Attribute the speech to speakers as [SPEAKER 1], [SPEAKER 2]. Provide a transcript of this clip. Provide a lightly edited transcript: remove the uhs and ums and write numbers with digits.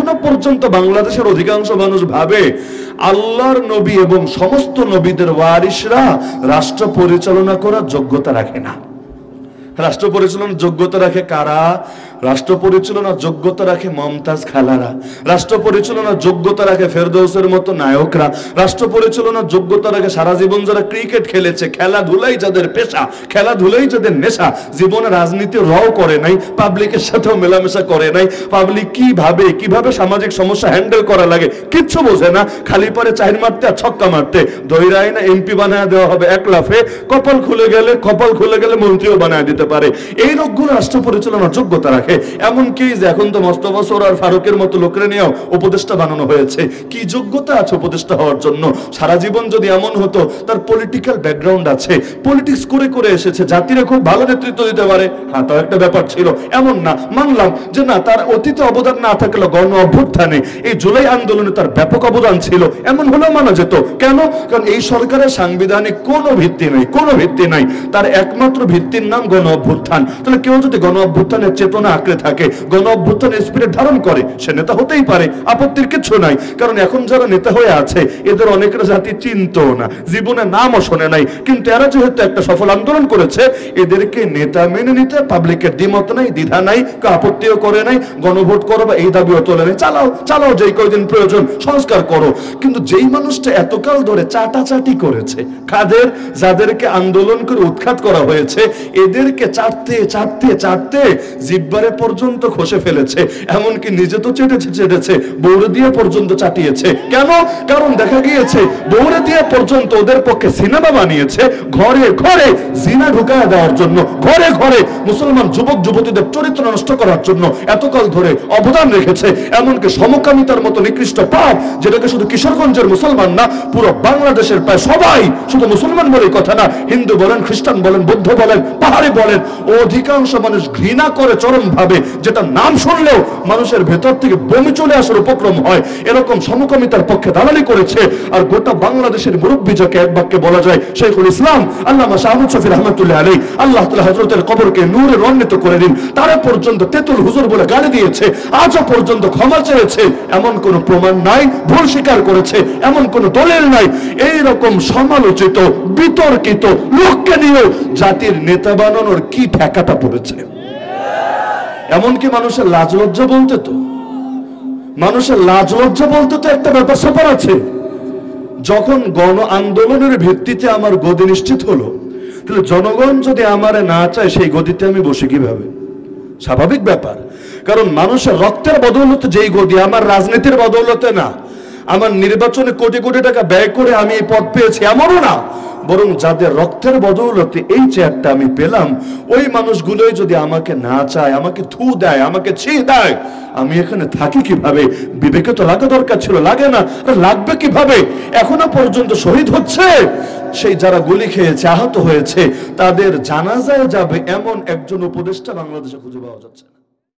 [SPEAKER 1] এখনো পর্যন্ত বাংলাদেশের অধিকাংশ মানুষ ভাবে আল্লাহর নবী এবং সমস্ত নবীদের ওয়ারিসরা রাষ্ট্র পরিচালনা করার যোগ্যতা রাখে না। রাষ্ট্র পরিচালনার যোগ্যতা রাখে কারা? রাষ্ট্র পরিচালনার যোগ্যতা রাখে মমতাজ খালারা, রাষ্ট্র পরিচালনার যোগ্যতা রাখে ফেরদৌসের মতো নায়করা, রাষ্ট্র পরিচালনার যোগ্যতা রাখে সারা জীবন যারা ক্রিকেট খেলেছে, খেলাধুলাই যাদের পেশা, খেলাধুলাই যাদের নেশা, জীবনে রাজনীতি রও করে নাই, পাবলিকের সাথেও মেলামেশা করে নাই, পাবলিক কিভাবে সামাজিক সমস্যা হ্যান্ডেল করা লাগে কিচ্ছু বোঝে না, খালি পারে চাইর মারতে আর ছক্কা মারতে, দৈরাই না এমপি বানায় দেওয়া হবে এক লাফে, কপাল খুলে গেলে মন্ত্রীও বানায় দিতে পারে। এই লোকগুলো রাষ্ট্র পরিচালনার যোগ্যতা রাখে। এমনকি যে এখন তো মোস্তফা সরোয়ার ফারুকের মতো লোকেরা নিয়েও উপদেষ্টা বানানো হয়েছে। কি যোগ্যতা আছে উপদেষ্টা হওয়ার জন্য? সারা জীবন যদি এমন হতো তার পলিটিক্যাল ব্যাকগ্রাউন্ড আছে, পলিটিক্স করে এসেছে, জাতিরে খুব ভালো নেতৃত্ব দিতে পারে, হ্যাঁ তাও একটা ব্যাপার ছিল, এমন না, মানলাম যে না তার অতীতে অবদান না থাকলে গণ অভ্যুত্থানে এই জুলাই আন্দোলনে তার ব্যাপক অবদান ছিল, এমন হলেও মানা যেত। কেন? কারণ এই সরকারের সাংবিধানিক কোনো ভিত্তি নাই, তার একমাত্র ভিত্তির নাম গণ অভ্যুত্থান। তাহলে কেউ যদি গণ অভ্যুত্থানের চেতনা আঁকড়ে থাকে, গণ অভ্যুত্থানের স্পিরিট ধারণ করে, সে নেতা হতেই পারে, আপত্তির কিছু নাই। কারণ এখন যারা নেতা হয়ে আছে এদের অনেকের জাতি চিনতো না, জীবনে নামও শোনে নাই, কিন্তু এরা যেহেতু একটা সফল আন্দোলন করেছে, এদেরকে নেতা মেনে নিতে পাবলিকের দ্বিমত নাই, দ্বিধা নাই, কেউ আপত্তিও করে নাই, গণভোট করো বা এই দাবিও তোলে নাই, চালাও যেই কয়দিন প্রয়োজন সংস্কার করো। কিন্তু যেই মানুষটা এতকাল ধরে চাটাচাটি করেছে, যাদেরকে আন্দোলন করে উৎখাত করা হয়েছে, এদেরকে চাটতে জিব্বারে পর্যন্ত খসে ফেলেছে, এমনকি নিজে তো চেটেছে, বৌড়ে দিয়ে পর্যন্ত চাটিয়েছে। কেন? কারণ দেখা গিয়েছে বৌড়ে দিয়ে পর্যন্ত ওদের পক্ষে সিনেমা বানিয়েছে, ঘরে জিনা ঢুকায় দেওয়ার জন্য, ঘরে মুসলমান যুবক যুবতীদের চরিত্র নষ্ট করার জন্য এতকাল ধরে অবদান রেখেছে। এমনকি সমকামিতার মতো নিকৃষ্ট পাপ, যেটাকে শুধু কিশোরগঞ্জের মুসলমান না, পুরো বাংলাদেশের প্রায় সবাই, শুধু মুসলমান বলেই কথা না, হিন্দু বলেন, খ্রিস্টান বলেন, বৌদ্ধ বলেন, পাহাড়ি বলেন, অধিকাংশ মানুষ ঘৃণা করে চরম ভাবে, যেটা নাম শুনলেও মানুষের ভেতর থেকে বমি চলে আসার উপক্রম হয়। এরকম সমকামিতার পক্ষে দালালি করেছে। আর গোটা বাংলাদেশের মুরব্বী যাকে এক বাক্যে বলা যায় শাইখুল ইসলাম আল্লামা শাহ আহমদ শফি রহমাতুল্লাহ আলাইহি, আল্লাহ তাআলা হযরতের কবরকে নূরে রঞ্জিত করে দিন, তারা পর্যন্ত তেতুল হুজুর বলে গালি দিয়েছে, আজও পর্যন্ত ক্ষমা চেয়েছে, এমন কোনো প্রমাণ নাই, ভুল স্বীকার করেছে এমন কোনো দলিল নাই। এই রকম সমালোচিত বিতর্কিত লোককে নিয়ে জাতির নেতা বানানোর কি ঠেকাটা পড়েছে। এমনকি মানুষের লাজ লজ্জা বলতে তো একটা ব্যাপার স্যাপার আছে। যখন গণ আন্দোলনের ভিত্তিতে আমার গদি নিশ্চিত হলো, তাহলে জনগণ যদি আমারে না চায় সেই গদিতে আমি বসে কিভাবে? স্বাভাবিক ব্যাপার। কারণ মানুষের রক্তের বদৌলতে যেই গদি, আমার রাজনীতির বদৌলতে না, আমার নির্বাচনে কোটি কোটি টাকা ব্যয় করে আমি এই পদ পেয়েছি এমনও না, বরং যাদের রক্তের বদৌলতে এই চেয়ারটা আমি পেলাম, ওই মানুষগুলোই যদি আমাকে না চায়, আমাকে থু দেয়, আমাকে ছি দেয়, আমি এখানে থাকি কিভাবে? বিবেকে তো লাগা দরকার ছিল, লাগে না, লাগবে কিভাবে? এখনো পর্যন্ত শহীদ হচ্ছে সেই যারা গুলি খেয়েছে, আহত হয়েছে, তাদের জানাজায় যাবে এমন একজন উপদেষ্টা বাংলাদেশে খুঁজে পাওয়া যাচ্ছে না।